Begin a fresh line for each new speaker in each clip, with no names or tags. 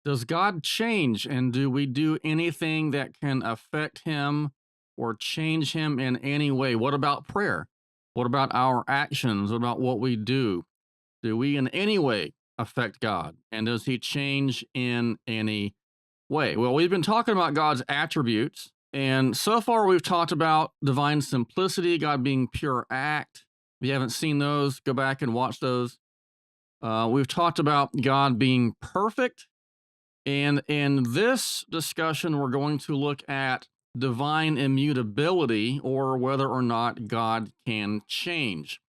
Does God change, and do we do anything that can affect him or change him in any way? What about prayer? What about our actions? What about what we do? Do we in any way affect God? And does he change in any way? Well, we've been talking about God's attributes, and so far we've talked about divine simplicity, God being pure act. If you haven't seen those, go back and watch those. We've talked about God being perfect, and in this discussion, we're going to look at divine immutability, or whether or not God can change.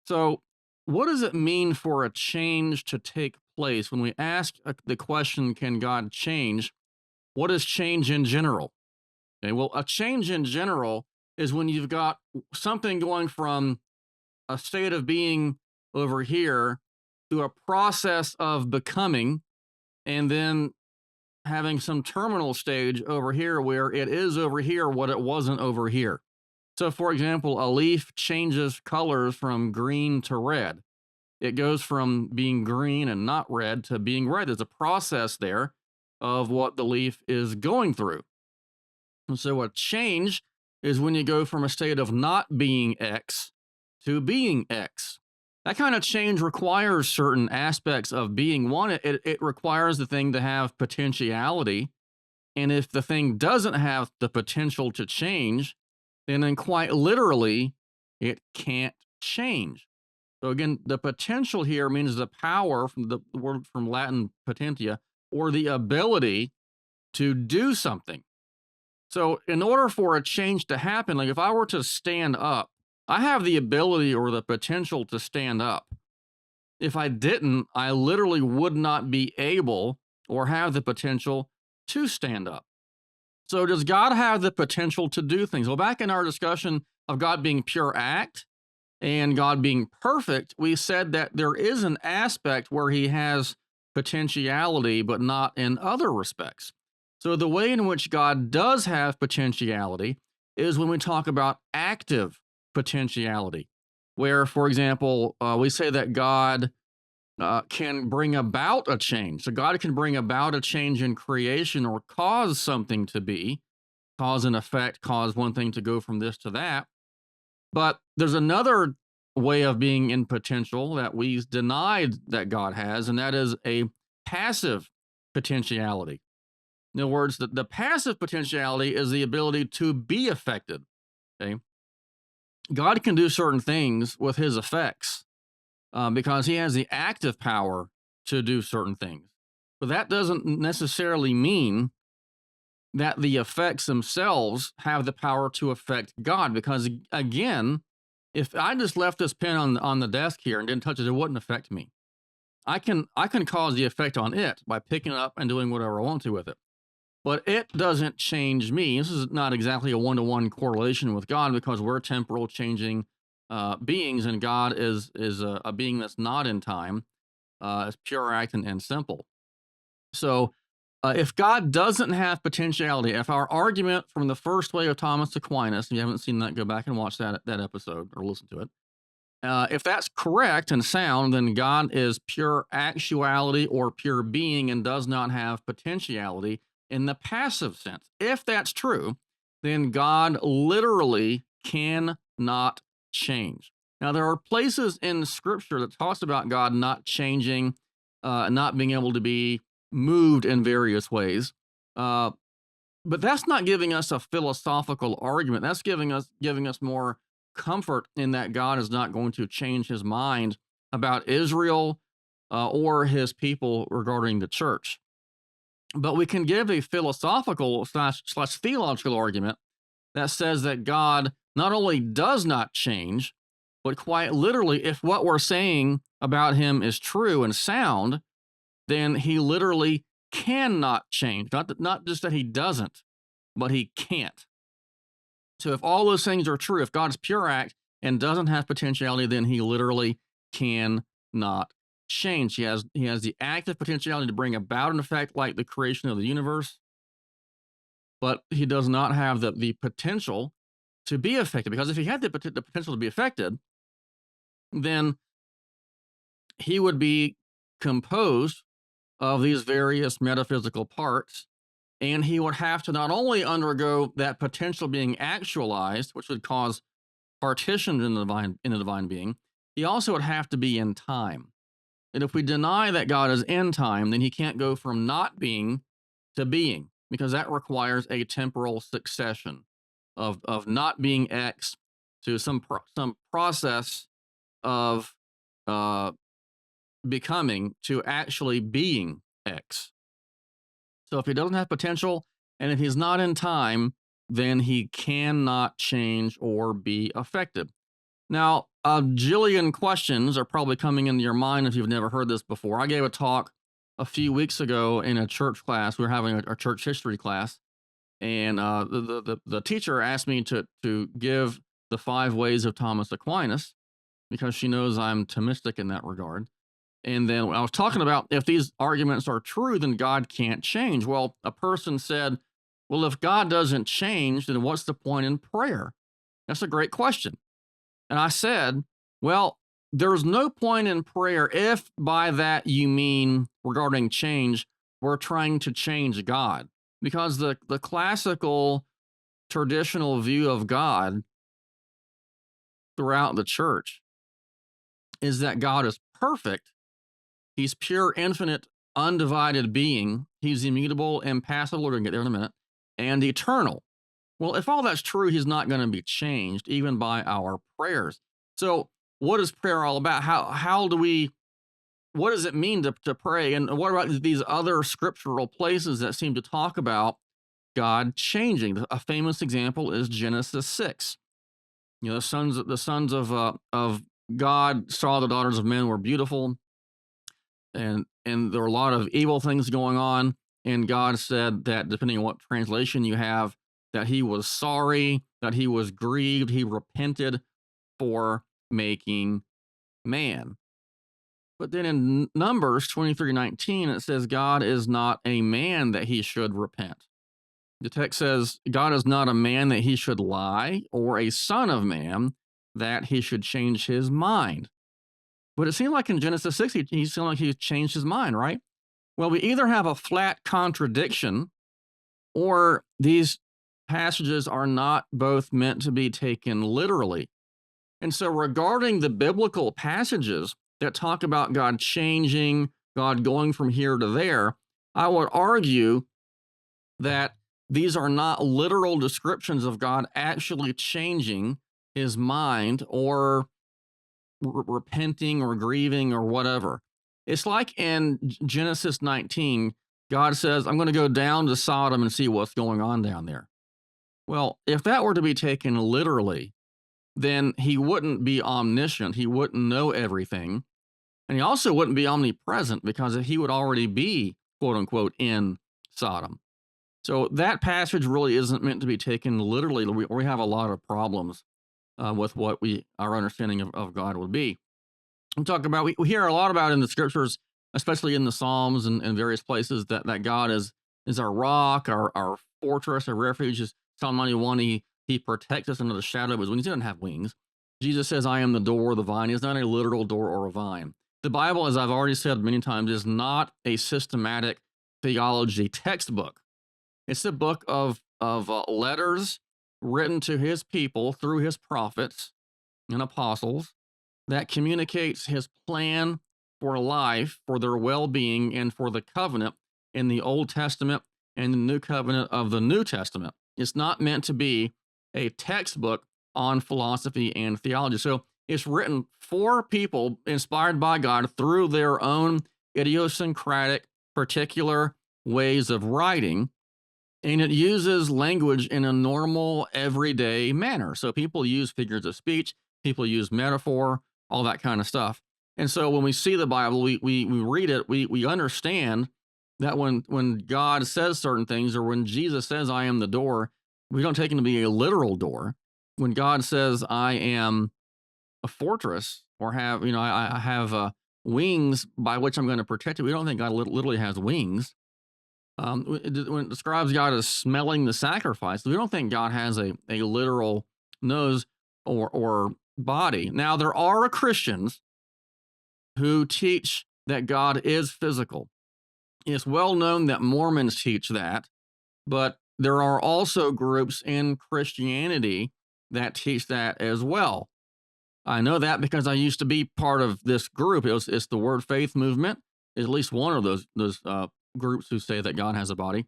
So, what does it mean for a change to take place? When we ask the question, can God change? What is change in general? Okay, well, a change in general is when you've got something going from a state of being over here to a process of becoming, and then having some terminal stage over here where it is over here what it wasn't over here. So, for example, a leaf changes colors from green to red. It goes from being green and not red to being red. There's a process there of what the leaf is going through. And so, a change is when you go from a state of not being X to being X. That kind of change requires certain aspects of being. One, it requires the thing to have potentiality. And if the thing doesn't have the potential to change, then quite literally, it can't change. So again, the potential here means the power, from the word from Latin potentia, or the ability to do something. So in order for a change to happen, like if I were to stand up, I have the ability or the potential to stand up. If I didn't, I literally would not be able or have the potential to stand up. So does God have the potential to do things? Well, back in our discussion of God being pure act and God being perfect, we said that there is an aspect where he has potentiality, but not in other respects. So the way in which God does have potentiality is when we talk about active potentiality, where, for example, we say that God can bring about a change. So God can bring about a change in creation or cause something to be, cause and effect, cause one thing to go from this to that. But there's another way of being in potential that we denied that God has, and that is a passive potentiality. In other words, the passive potentiality is the ability to be affected. Okay. God can do certain things with his effects because he has the active power to do certain things. But that doesn't necessarily mean that the effects themselves have the power to affect God. Because again, if I just left this pen on the desk here and didn't touch it, it wouldn't affect me. I can cause the effect on it by picking it up and doing whatever I want to with it. But it doesn't change me. This is not exactly a one-to-one correlation with God, because we're temporal changing beings, and God is a being that's not in time, is pure act and simple. So, if God doesn't have potentiality, if our argument from the first way of Thomas Aquinas, if you haven't seen that, go back and watch that episode or listen to it. If that's correct and sound, then God is pure actuality or pure being and does not have potentiality in the passive sense. If that's true, then God literally cannot change. Now, there are places in Scripture that talks about God not changing, not being able to be moved in various ways. Uh, but that's not giving us a philosophical argument. That's giving us more comfort in that God is not going to change his mind about Israel or his people regarding the church. But we can give a philosophical slash theological argument that says that God not only does not change, but quite literally, if what we're saying about him is true and sound, then he literally cannot change. Not just that he doesn't, but he can't. So if all those things are true, if God's pure act and doesn't have potentiality, then he literally cannot change. He has the active potentiality to bring about an effect like the creation of the universe, but he does not have the potential to be affected. Because if he had the potential to be affected, then he would be composed of these various metaphysical parts. And he would have to not only undergo that potential being actualized, which would cause partitions in the divine being, he also would have to be in time. And if we deny that God is in time, then he can't go from not being to being, because that requires a temporal succession of not being X to some process of uh, becoming to actually being X. So if he doesn't have potential and if he's not in time, then he cannot change or be affected. Now, a jillion questions are probably coming into your mind if you've never heard this before. I gave a talk a few weeks ago in a church class. We were having a church history class, and the teacher asked me to give the 5 ways of Thomas Aquinas because she knows I'm Thomistic in that regard. And then I was talking about if these arguments are true, then God can't change. Well, a person said, well, if God doesn't change, then what's the point in prayer? That's a great question. And I said, well, there's no point in prayer if by that you mean regarding change, we're trying to change God. Because the classical traditional view of God throughout the church is that God is perfect. He's pure, infinite, undivided being. He's immutable, impassible. We're going to get there in a minute, and eternal. Well, if all that's true, he's not going to be changed even by our prayers. So, what is prayer all about? How do we? What does it mean to pray? And what about these other scriptural places that seem to talk about God changing? A famous example is Genesis 6. You know, the sons of God saw the daughters of men were beautiful, and there were a lot of evil things going on. And God said that depending on what translation you have, that he was sorry, that he was grieved, he repented for making man. But then in Numbers 23:19, it says, God is not a man that he should repent. The text says, God is not a man that he should lie, or a son of man that he should change his mind. But it seemed like in Genesis 6, he seemed like he changed his mind, right? Well, we either have a flat contradiction or these passages are not both meant to be taken literally. And so, regarding the biblical passages that talk about God changing, God going from here to there, I would argue that these are not literal descriptions of God actually changing his mind or repenting or grieving or whatever. It's like in Genesis 19, God says, I'm going to go down to Sodom and see what's going on down there. Well, if that were to be taken literally, then he wouldn't be omniscient. He wouldn't know everything. And he also wouldn't be omnipresent because he would already be, quote unquote, in Sodom. So that passage really isn't meant to be taken literally. We have a lot of problems with what our understanding of God would be. We hear a lot about in the scriptures, especially in the Psalms and various places, that God is our rock, our fortress, our refuge. Psalm 91, he protects us under the shadow of his wings. He doesn't have wings. Jesus says, I am the door, the vine. He is not a literal door or a vine. The Bible, as I've already said many times, is not a systematic theology textbook. It's a book of letters written to his people through his prophets and apostles that communicates his plan for life, for their well-being, and for the covenant in the Old Testament and the New Covenant of the New Testament. It's not meant to be a textbook on philosophy and theology. So it's written for people inspired by God through their own idiosyncratic, particular ways of writing, and it uses language in a normal, everyday manner. So people use figures of speech, people use metaphor, all that kind of stuff. And so when we see the Bible, we read it, we understand that when God says certain things, or when Jesus says, I am the door, we don't take him to be a literal door. When God says, I am a fortress, or I have wings by which I'm going to protect it, we don't think God literally has wings. When it describes God as smelling the sacrifice, we don't think God has a literal nose or body. Now, there are Christians who teach that God is physical. It's well known that Mormons teach that, but there are also groups in Christianity that teach that as well. I know that because I used to be part of this group. It's the Word Faith movement. At least one of those groups who say that God has a body.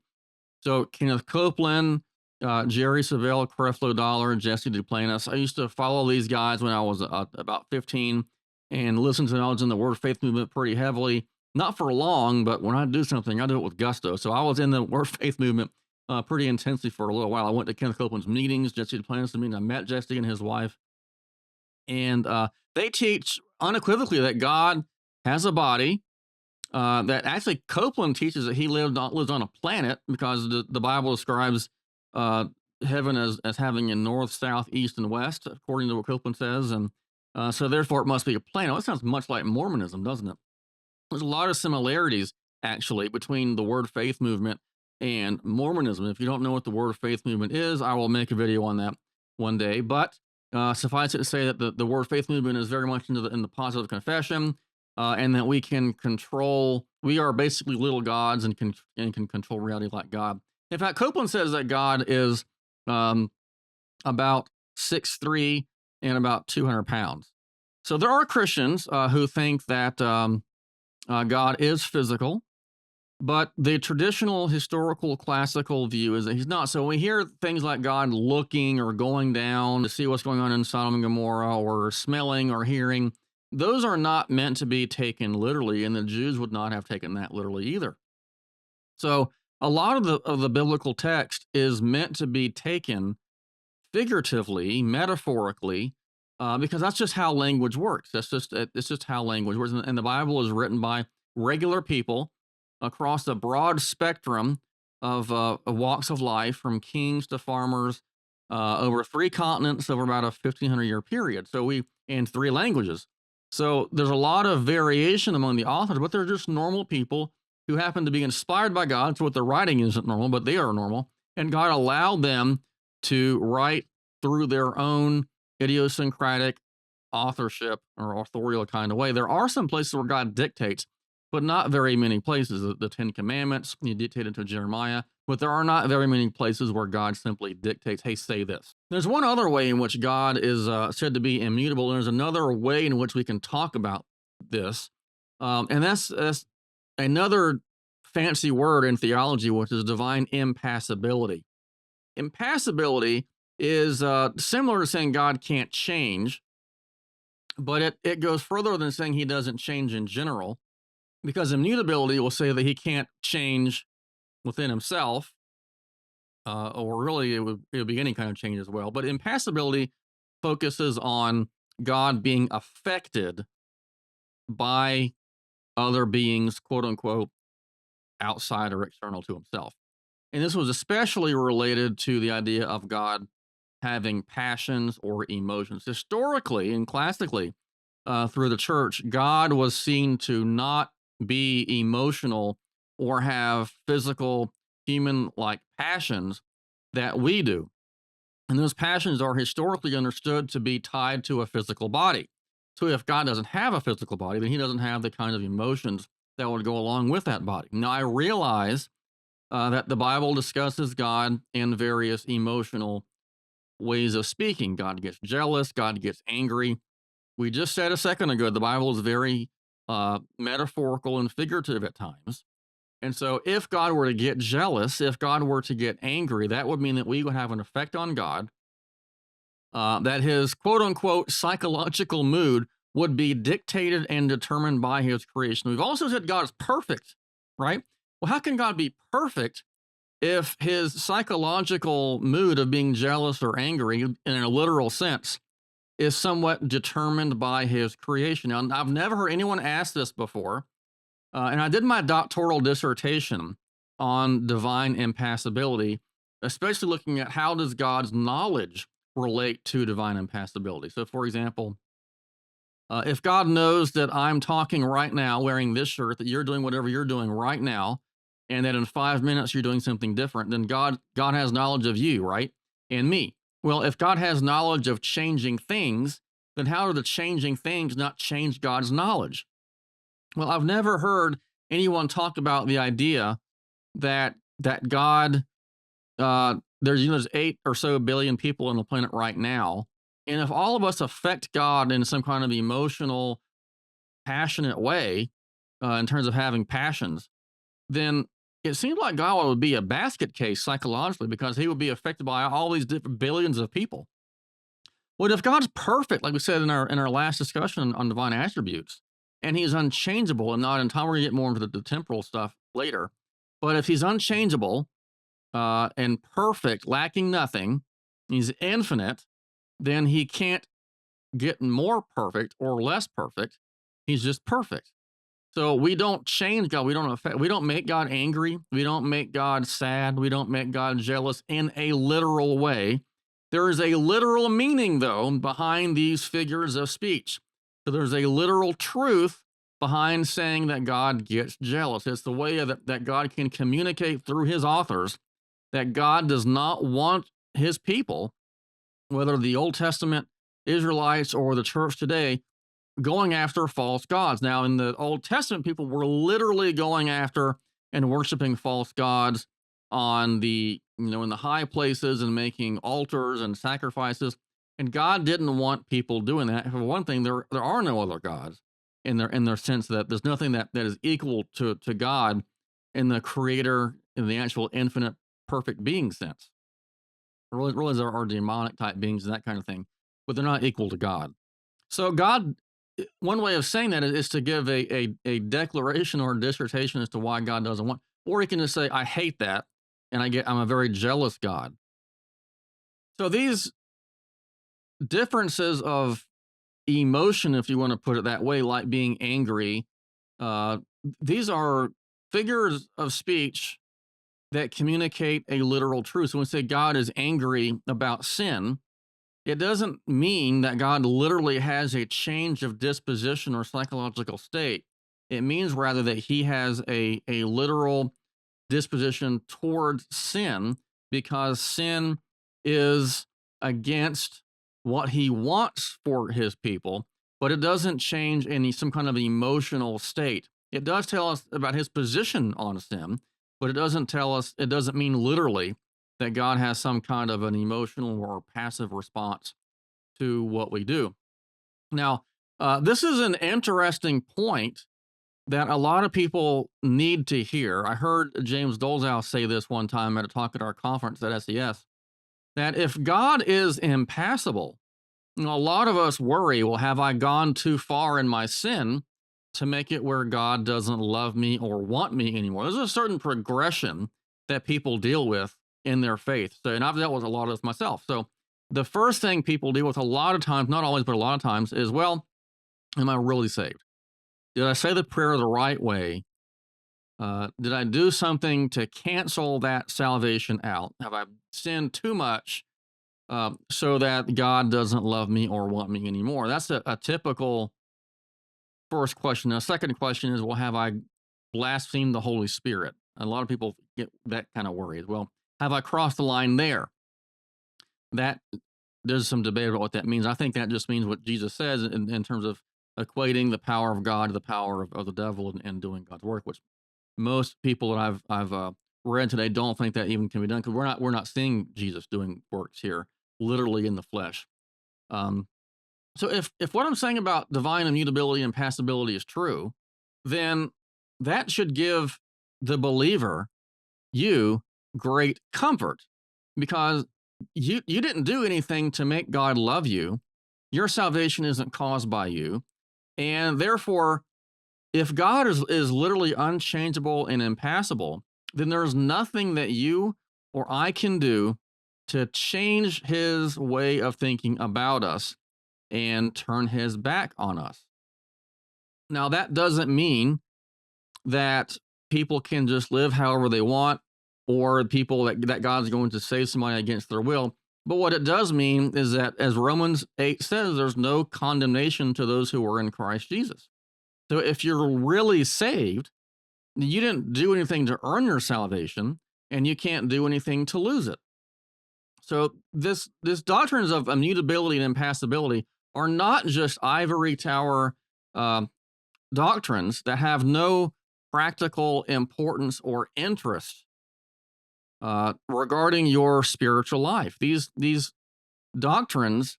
So Kenneth Copeland, Jerry Savelle, Creflo Dollar, Jesse Duplantis. I used to follow these guys when I was about 15 and listen to them. I was in the Word Faith movement pretty heavily. Not for long, but when I do something, I do it with gusto. So I was in the Word Faith movement pretty intensely for a little while. I went to Kenneth Copeland's meetings, Jesse Duplantis' meeting. I met Jesse and his wife. And they teach unequivocally that God has a body. That actually Copeland teaches that he lives on a planet because the Bible describes heaven as having a north, south, east, and west, according to what Copeland says, and so therefore it must be a planet. Well, that sounds much like Mormonism, doesn't it? There's a lot of similarities actually between the Word Faith movement and Mormonism. If you don't know what the Word Faith movement is, I will make a video on that one day. But suffice it to say that the Word Faith movement is very much in the positive confession, and that we can control. We are basically little gods and can control reality like God. In fact, Copeland says that God is about 6'3" and about 200 pounds. So there are Christians who think that God is physical, but the traditional historical classical view is that he's not. So when we hear things like God looking or going down to see what's going on in Sodom and Gomorrah, or smelling or hearing, those are not meant to be taken literally, and the Jews would not have taken that literally either. So a lot of the biblical text is meant to be taken figuratively, metaphorically, because that's just how language works. It's just how language works, and the Bible is written by regular people across a broad spectrum of walks of life, from kings to farmers, over 3 continents over about a 1,500-year period. So in 3 languages. So there's a lot of variation among the authors, but they're just normal people who happen to be inspired by God. So what they're writing isn't normal, but they are normal, and God allowed them to write through their own idiosyncratic authorship or authorial kind of way. There are some places where God dictates, but not very many places. The 10 Commandments, he dictated to Jeremiah, but there are not very many places where God simply dictates, hey, say this. There's one other way in which God is said to be immutable, and there's another way in which we can talk about this, and that's another fancy word in theology, which is divine impassibility. Impassibility is similar to saying God can't change, but it goes further than saying he doesn't change in general, because immutability will say that he can't change within himself, or really it would be any kind of change as well. But impassibility focuses on God being affected by other beings, quote unquote, outside or external to himself. And this was especially related to the idea of God having passions or emotions. Historically and classically, through the church, God was seen to not be emotional or have physical, human like passions that we do. And those passions are historically understood to be tied to a physical body. So if God doesn't have a physical body, then he doesn't have the kind of emotions that would go along with that body. Now, I realize that the Bible discusses God in various emotional ways of speaking. God gets jealous, God gets angry. We just said a second ago, the Bible is very metaphorical and figurative at times. And so if God were to get jealous, if God were to get angry, that would mean that we would have an effect on God, that his quote unquote psychological mood would be dictated and determined by his creation. We've also said God is perfect, right? Well, how can God be perfect if his psychological mood of being jealous or angry in a literal sense is somewhat determined by his creation? Now, I've never heard anyone ask this before, and I did my doctoral dissertation on divine impassibility, especially looking at how does God's knowledge relate to divine impassibility. So, for example, if God knows that I'm talking right now wearing this shirt, that you're doing whatever you're doing right now, and that in 5 minutes you're doing something different, then God has knowledge of you, right? And me. Well, if God has knowledge of changing things, then how do the changing things not change God's knowledge? Well, I've never heard anyone talked about the idea that God, there's 8 or so billion people on the planet right now, and if all of us affect God in some kind of emotional, passionate way, in terms of having passions, then it seems like God would be a basket case psychologically because he would be affected by all these different billions of people. Well, if God's perfect, like we said in our last discussion on divine attributes, and he's unchangeable and not in time, we're gonna get more into the temporal stuff later. But if he's unchangeable and perfect, lacking nothing, he's infinite, then he can't get more perfect or less perfect. He's just perfect. So we don't change God. We don't make God angry. We don't make God sad. We don't make God jealous in a literal way. There is a literal meaning, though, behind these figures of speech. So there's a literal truth behind saying that God gets jealous. It's the way that God can communicate through his authors that God does not want his people, whether the Old Testament Israelites or the church today, going after false gods. Now, in the Old Testament, people were literally going after and worshiping false gods on in the high places and making altars and sacrifices. And God didn't want people doing that. For one thing, there are no other gods in their sense that there's nothing that is equal to God in the creator, in the actual infinite perfect being sense. Really there are demonic type beings and that kind of thing, but they're not equal to God. So God, one way of saying that is to give a declaration or a dissertation as to why God doesn't want, or he can just say, I hate that, and I'm a very jealous God. So these differences of emotion, if you want to put it that way, like being angry, uh, these are figures of speech that communicate a literal truth. So when we say God is angry about sin, it doesn't mean that God literally has a change of disposition or psychological state. It means rather that he has a literal disposition towards sin because sin is against what he wants for his people, but it doesn't change some kind of emotional state. It does tell us about his position on sin, but it doesn't mean literally that God has some kind of an emotional or passive response to what we do. Now, this is an interesting point that a lot of people need to hear. I heard James Dolezal say this one time at a talk at our conference at SES, that if God is impassible, a lot of us worry, well, have I gone too far in my sin to make it where God doesn't love me or want me anymore? There's a certain progression that people deal with in their faith. So, and I've dealt with a lot of this myself. So the first thing people deal with a lot of times, not always, but a lot of times, is, well, am I really saved? Did I say the prayer the right way? Did I do something to cancel that salvation out? Have I sinned too much so that God doesn't love me or want me anymore? That's a typical first question. The second question is, well, have I blasphemed the Holy Spirit? A lot of people get that kind of worried. Well, have I crossed the line there? That there's some debate about what that means. I think that just means what Jesus says in terms of equating the power of God to the power of the devil and doing God's work, which most people that I've read today don't think that even can be done because we're not seeing Jesus doing works here literally in the flesh. So if what I'm saying about divine immutability and passibility is true, then that should give the believer you great comfort because you didn't do anything to make God love you. Your salvation isn't caused by you. And therefore, if God is literally unchangeable and impassible, then there's nothing that you or I can do to change his way of thinking about us and turn his back on us. Now, that doesn't mean that people can just live however they want or people that God's going to save somebody against their will. But what it does mean is that, as Romans 8 says, there's no condemnation to those who are in Christ Jesus. So if you're really saved, you didn't do anything to earn your salvation, and you can't do anything to lose it. So this doctrines of immutability and impassibility are not just ivory tower doctrines that have no practical importance or interest regarding your spiritual life. These doctrines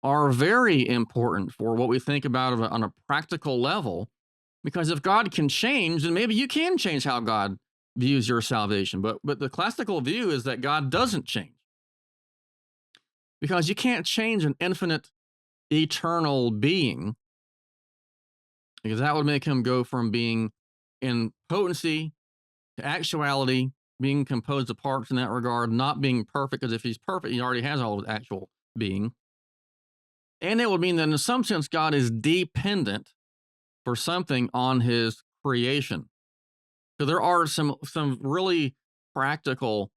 are very important for what we think about on a practical level, because if God can change, then maybe you can change how God views your salvation. But the classical view is that God doesn't change, because you can't change an infinite, eternal being, because that would make him go from being in potency to actuality, being composed of parts in that regard, not being perfect, because if he's perfect, he already has all of actual being. And it would mean that in some sense, God is dependent for something on his creation. So there are some really practical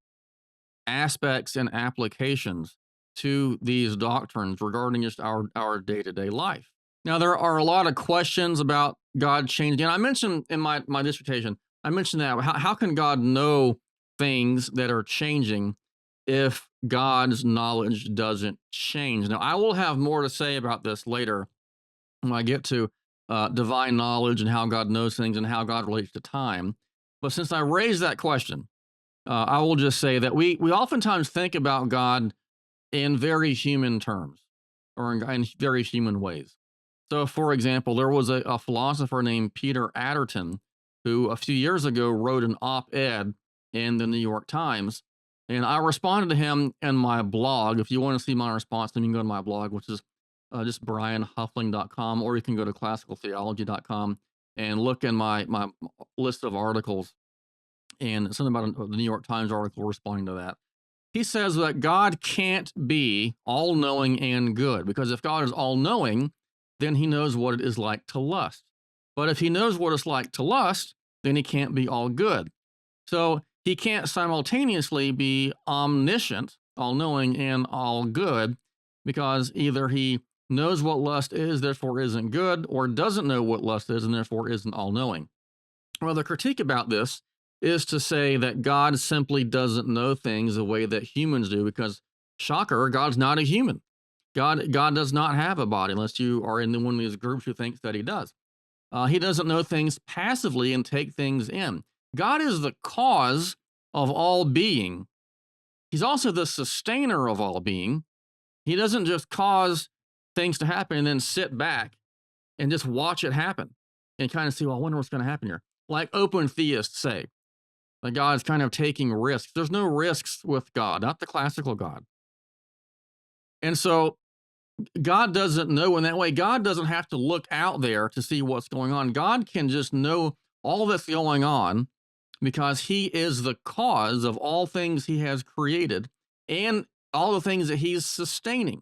aspects and applications to these doctrines regarding just our day-to-day life. Now, there are a lot of questions about God changing. And I mentioned in my dissertation, I mentioned that how can God know things that are changing if God's knowledge doesn't change? Now, I will have more to say about this later when I get to divine knowledge and how God knows things and how God relates to time. But since I raised that question, I will just say that we oftentimes think about God in very human terms, or in very human ways. So, for example, there was a philosopher named Peter Adderton who a few years ago wrote an op-ed in the New York Times, and I responded to him in my blog. If you want to see my response, then you can go to my blog, which is just brianhuffling.com, or you can go to classicaltheology.com and look in my list of articles, and something about the New York Times article responding to that. He says that God can't be all knowing and good, because if God is all knowing, then he knows what it is like to lust. But if he knows what it's like to lust, then he can't be all good. So he can't simultaneously be omniscient, all knowing, and all good, because either he knows what lust is, therefore isn't good, or doesn't know what lust is, and therefore isn't all knowing. Well, the critique about this is to say that God simply doesn't know things the way that humans do, because, shocker, God's not a human. God does not have a body, unless you are in one of these groups who thinks that he does. He doesn't know things passively and take things in. God is the cause of all being. He's also the sustainer of all being. He doesn't just cause things to happen and then sit back and just watch it happen and kind of see, well, I wonder what's going to happen here. Like open theists say, that God's kind of taking risks. There's no risks with God, not the classical God. And so God doesn't know in that way. God doesn't have to look out there to see what's going on. God can just know all that's going on because he is the cause of all things he has created and all the things that he's sustaining.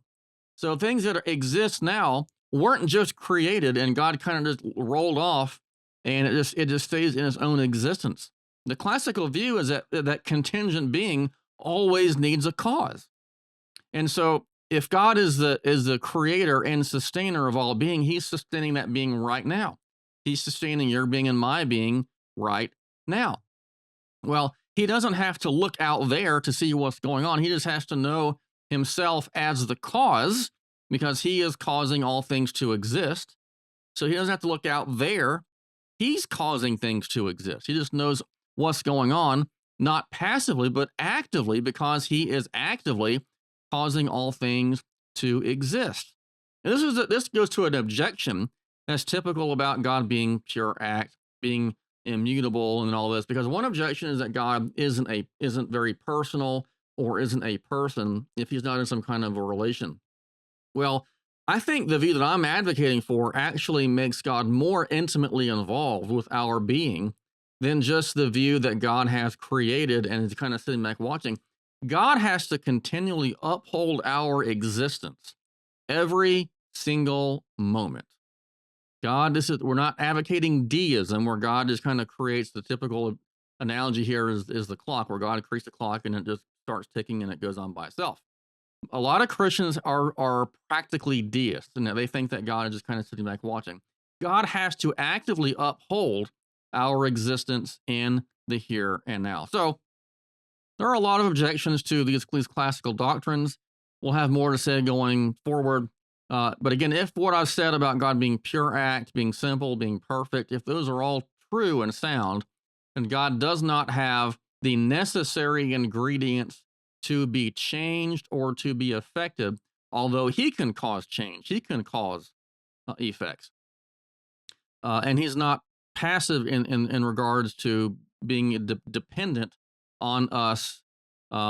So things that exist now weren't just created and God kind of just rolled off and it just stays in its own existence. The classical view is that contingent being always needs a cause. And so if God is the creator and sustainer of all being, he's sustaining that being right now. He's sustaining your being and my being right now. Well, he doesn't have to look out there to see what's going on. He just has to know himself as the cause, because he is causing all things to exist. So he doesn't have to look out there. He's causing things to exist. He just knows what's going on, not passively, but actively, because he is actively causing all things to exist. And this goes to an objection that's typical about God being pure act, being immutable, and all this. Because one objection is that God isn't very personal or isn't a person if he's not in some kind of a relation. Well, I think the view that I'm advocating for actually makes God more intimately involved with our being than just the view that God has created and is kind of sitting back watching. God has to continually uphold our existence every single moment. We're not advocating deism, where God just kind of creates the typical analogy here is the clock, where God creates the clock and it just starts ticking and it goes on by itself. A lot of Christians are practically deists, and they think that God is just kind of sitting back watching. God has to actively uphold our existence in the here and now. So there are a lot of objections to these classical doctrines. We'll have more to say going forward. But again, if what I've said about God being pure act, being simple, being perfect, if those are all true and sound, then God does not have the necessary ingredients to be changed or to be effective, although He can cause change, He can cause effects. And He's not passive in regards to being dependent on us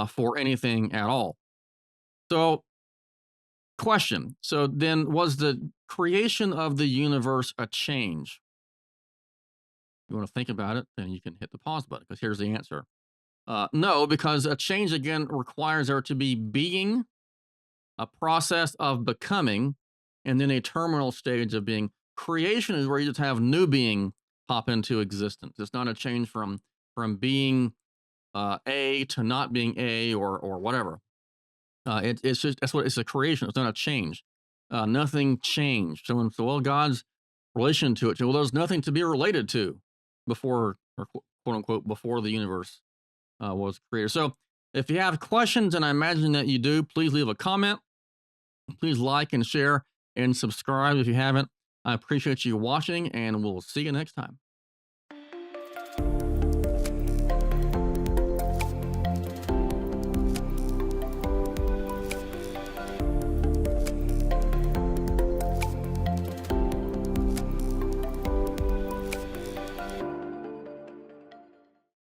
for anything at all. So, question. So then, was the creation of the universe a change? You want to think about it, then you can hit the pause button because here's the answer. No, because a change again requires there to be being, a process of becoming, and then a terminal stage of being. Creation is where you just have new being pop into existence. It's not a change from being A to not being A or whatever. It's just that's what it's a creation. It's not a change. Nothing changed. So well, God's relation to it. So, well, there's nothing to be related to before, or quote unquote, before the universe was created. So, if you have questions, and I imagine that you do, please leave a comment. Please like and share and subscribe if you haven't. I appreciate you watching, and we'll see you next time.